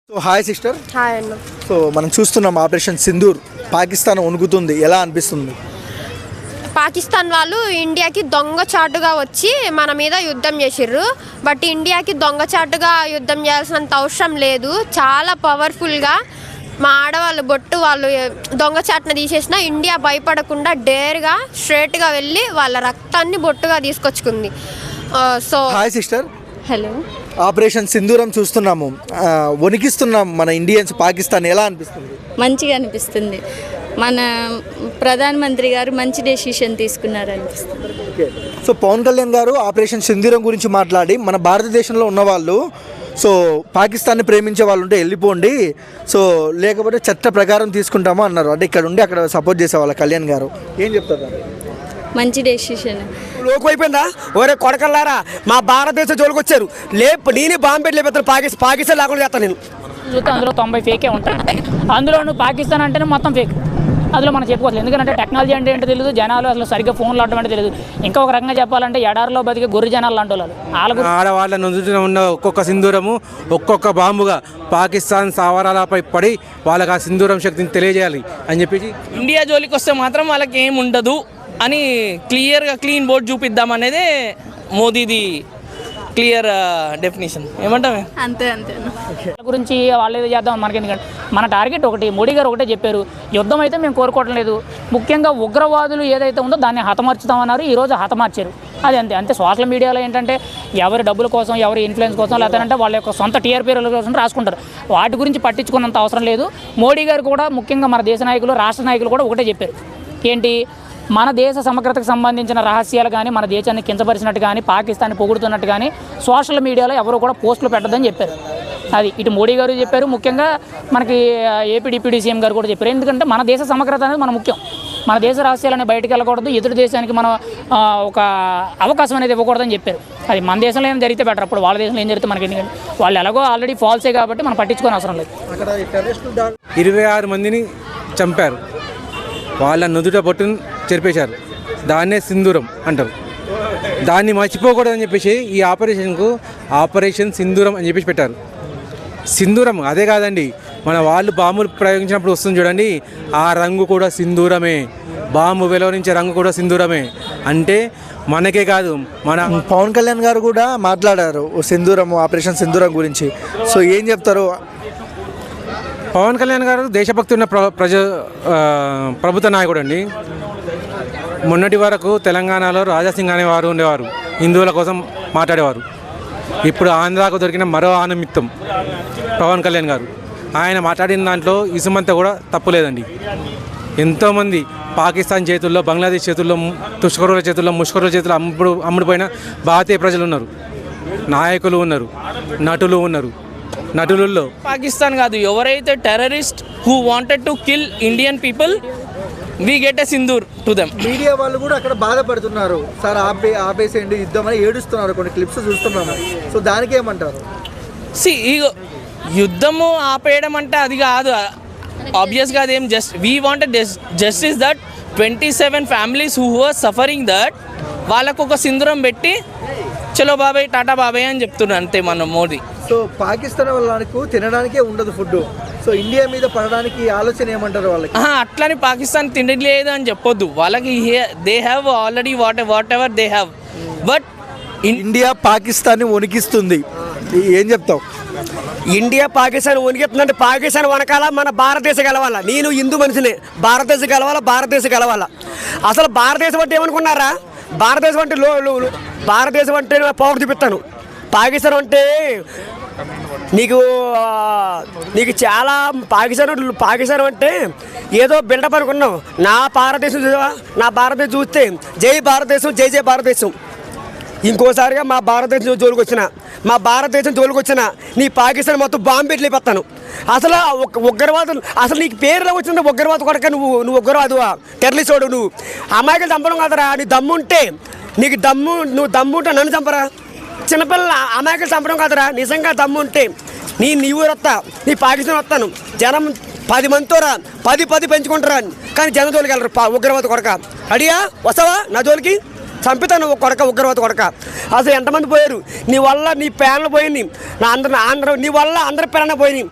So hi sister. Hi అన్న. So మనం చూస్తున్నాం ఆపరేషన్ సింధూర్ పాకిస్తాన్ వణుకుతుంది, ఎలా అనిపిస్తుంది? పాకిస్తాన్ వాళ్ళు ఇండియాకి దొంగచాటుగా వచ్చి మన మీద యుద్ధం చేసిర్రు. బట్ ఇండియాకి దొంగచాటుగా యుద్ధం చేయాల్సినంత అవసరం లేదు. చాలా పవర్ఫుల్గా మా ఆడవాళ్ళు బొట్టు వాళ్ళు దొంగచాటున తీసేసిన ఇండియా భయపడకుండా డేర్గా స్ట్రేట్గా వెళ్ళి వాళ్ళ రక్తాన్ని బొట్టుగా తీసుకొచ్చుకుంది. So hi sister. Hello. Operation సింధూరం చూస్తున్నాము, వణికిస్తున్నాం మన ఇండియన్స్. పాకిస్తాన్ ఎలా అనిపిస్తుంది? మంచిగా అనిపిస్తుంది. మన ప్రధానమంత్రి గారు మంచి డెసిషన్ తీసుకున్నారు అనిపిస్తుంది. సో పవన్ కళ్యాణ్ గారు ఆపరేషన్ సింధూరం గురించి మాట్లాడి మన భారతదేశంలో ఉన్నవాళ్ళు సో పాకిస్తాన్ని ప్రేమించే వాళ్ళు ఉంటే వెళ్ళిపోండి, సో లేకపోతే చట్ట ప్రకారం తీసుకుంటామో అన్నారు. అంటే ఇక్కడ ఉండి అక్కడ సపోర్ట్ చేసేవాళ్ళ కళ్యాణ్ గారు ఏం చెప్తారు? మంచి డెసిషన్. లోకు అయిపోయిందా? ఒరే కొడకల్లారా, మా భారతదేశం జోలికి వచ్చారు. నేనే బాంబు పెట్టి లేకపోతే పాకిస్తాన్ లేకుండా చేస్తాను నేను. అందులో 90 ఫేకే ఉంటాయి. అందులోనూ పాకిస్తాన్ అంటేనే మొత్తం ఫేక్. అందులో మనం చెప్పుకోవచ్చు. ఎందుకంటే టెక్నాలజీ అంటే ఏంటో తెలియదు, జనాలు అసలు సరిగ్గా ఫోన్లు ఆడటం అంటే తెలియదు. ఇంకా ఒక రకంగా చెప్పాలంటే ఎడారిలో బతికే గొర్రె జనాలు లాంటి వాళ్ళు. ఆడవాళ్ళ నుదుటిన ఉన్న ఒక్కొక్క సింధూరము ఒక్కొక్క బాంబుగా పాకిస్తాన్ సావరాలపై పడి వాళ్ళకి ఆ సింధూరం శక్తిని తెలియజేయాలి అని చెప్పేసి ఇండియా జోలికి వస్తే మాత్రం వాళ్ళకి ఏం ఉండదు అని క్లియర్గా క్లీన్ బోర్డ్ చూపిద్దాం అనేదే మోదీది క్లియర్ డెఫినేషన్. ఏమంటామే అంతే అంతే గురించి వాళ్ళు ఏదో చేద్దాం మనకి. ఎందుకంటే మన టార్గెట్ ఒకటి, మోడీ గారు ఒకటే చెప్పారు, యుద్ధం అయితే మేము కోరుకోవటం లేదు, ముఖ్యంగా ఉగ్రవాదులు ఏదైతే ఉందో దాన్ని హతమార్చుతామన్నారు. ఈరోజు హతమార్చారు. అది అంతే. అంతే సోషల్ మీడియాలో ఏంటంటే ఎవరి డబ్బుల కోసం, ఎవరి ఇన్ఫ్లుయెన్స్ కోసం, లేదంటే వాళ్ళ యొక్క సొంత టీఆర్పీ కోసం రాసుకుంటారు. వాటి గురించి పట్టించుకున్నంత అవసరం లేదు. మోడీ గారు కూడా ముఖ్యంగా మన దేశ నాయకులు, రాష్ట్ర నాయకులు కూడా ఒకటే చెప్పారు, ఏంటి, మన దేశ సమగ్రతకు సంబంధించిన రహస్యాలు కానీ, మన దేశాన్ని కించపరిచినట్టు కానీ, పాకిస్తాన్ని పొగుడుతున్నట్టు కానీ సోషల్ మీడియాలో ఎవరు కూడా పోస్టులు పెట్టదని చెప్పారు. అది ఇటు మోడీ గారు చెప్పారు, ముఖ్యంగా మనకి ఏపీ డిప్యూటీ సీఎం గారు కూడా చెప్పారు. ఎందుకంటే మన దేశ సమగ్రత అనేది మన ముఖ్యం. మన దేశ రహస్యాలని బయటకు వెళ్ళకూడదు, ఎదుటి దేశానికి మనం ఒక అవకాశం అనేది ఇవ్వకూడదని చెప్పారు. అది మన దేశంలో ఏం జరిగితే బెటర్, అప్పుడు వాళ్ళ దేశంలో ఏం జరిగితే మనకి, ఎందుకంటే వాళ్ళు ఎలాగో ఆల్రెడీ ఫాల్సే కాబట్టి మనం పట్టించుకోని అవసరం లేదు. 26 మందిని చంపారు, వాళ్ళ నుదుట బొట్టును చెరిపేశారు. దాన్నే సింధూరం అంటారు. దాన్ని మర్చిపోకూడదని చెప్పేసి ఈ ఆపరేషన్ సింధూరం అని చెప్పేసి పెట్టారు. సింధూరం అదే కాదండి, మన వాళ్ళు బాంబులు ప్రయోగించినప్పుడు వస్తుంది చూడండి, ఆ రంగు కూడా సింధూరమే. బాంబు వెలువరించే రంగు కూడా సింధూరమే. అంటే మనకే కాదు, మన పవన్ కళ్యాణ్ గారు కూడా మాట్లాడారు సింధూరం, ఆపరేషన్ సింధూరం గురించి. సో ఏం చెప్తారు? పవన్ కళ్యాణ్ గారు దేశభక్తి ఉన్న ప్రభుత్వ నాయకుడు అండి. మొన్నటి వరకు తెలంగాణలో రాజాసింగ్ అనేవారు ఉండేవారు, హిందువుల కోసం మాట్లాడేవారు. ఇప్పుడు ఆంధ్రాకు దొరికిన మరో ఆనమిత్తం పవన్ కళ్యాణ్ గారు. ఆయన మాట్లాడిన దాంట్లో ఇసుమంతా కూడా తప్పులేదండి. ఎంతోమంది పాకిస్తాన్ చేతుల్లో, బంగ్లాదేశ్ చేతుల్లో, తుష్కరుల చేతుల్లో, ముష్కరుల చేతుల్లో అమ్ముడుపోయిన భారతీయ ప్రజలు ఉన్నారు, నాయకులు ఉన్నారు, నటులు ఉన్నారు. నటులలో పాకిస్తాన్ కాదు, ఎవరైతే terrorist who wanted to kill Indian people, we get a Sindoor to them. Media వాళ్ళు కూడా అక్కడ బాధపడుతున్నారు, సార్ ఆపేసేయండి యుద్ధం అని ఏడుస్తున్నారు, కొన్ని క్లిప్స్ చూస్తున్నాము. సో దానికి ఏమంటారు? యుద్ధము ఆపేయడం అంటే అది కాదు, ఆబ్వియస్గా అదేం we wanted justice that 27 families who were suffering that, వాళ్ళకు ఒక సింధూరం పెట్టి చలో బాబాయ్ టాటా బాబాయ్ అని చెప్తున్నారు అంతే మన మోదీ. సో పాకిస్తాన్ వాళ్ళకు తినడానికే ఉండదు ఫుడ్, సో ఇండియా మీద పడడానికి ఆలోచన ఏమంటారు వాళ్ళకి? అట్లని పాకిస్తాన్ తినలేదు అని చెప్పొద్దు, వాళ్ళకి they have already what they have. But India పాకిస్తాన్ని వణికిస్తుంది, ఏం చెప్తావు? ఇండియా పాకిస్తాన్ వణికిస్తుందంటే పాకిస్తాన్ వనకాల, మన భారతదేశం గెలవాలా. నేను హిందూ మనిషిని, భారతదేశం గెలవాలా. అసలు భారతదేశం అంటే ఏమనుకున్నారా? భారతదేశం అంటే భారతదేశం అంటే పవర్ చూపిస్తాను. పాకిస్తాన్ అంటే నీకు చాలా పాకిస్తాన్ అంటే ఏదో బిల్డప్ అనుకున్నావు. నా భారతదేశం చూస్తే జై భారతదేశం, జై జై భారతదేశం. ఇంకోసారిగా మా భారతదేశం జోలికి వచ్చిన నీ పాకిస్తాన్ మొత్తం బాంబు పెట్టి లేపేస్తాను. అసలు ఉగ్రవాదులు, అసలు నీకు పేరులో వచ్చింది ఉగ్రవాదు కొడక, నువ్వు ఉగ్రవాదువా, టెర్రరిస్టోడు. నువ్వు అమాయకులు చంపడం కాదరా, నీ దమ్ముంటే నువ్వు దమ్ముంటే నన్ను చంపరా. చిన్నపిల్లల అమాయకులు చంపడం కాదరా, నిజంగా దమ్ముంటే నీ ఊరు వస్తా, నీ పాకిస్తాన్ వస్తాను. జనం 10 మందితో రా, 10 పెంచుకుంటారా, కానీ జనం జోలికి వెళ్ళరు. ఉగ్రవాది కొడక అడియా, వస్తావా నా జోలికి? చంపుతాను కొడక, ఉగ్రవాది కొడక. అసలు ఎంతమంది పోయారు నీ వల్ల? నీ ప్యాన్లు పోయింది, నీ వల్ల అందరి ప్యాన్లు పోయినాయి.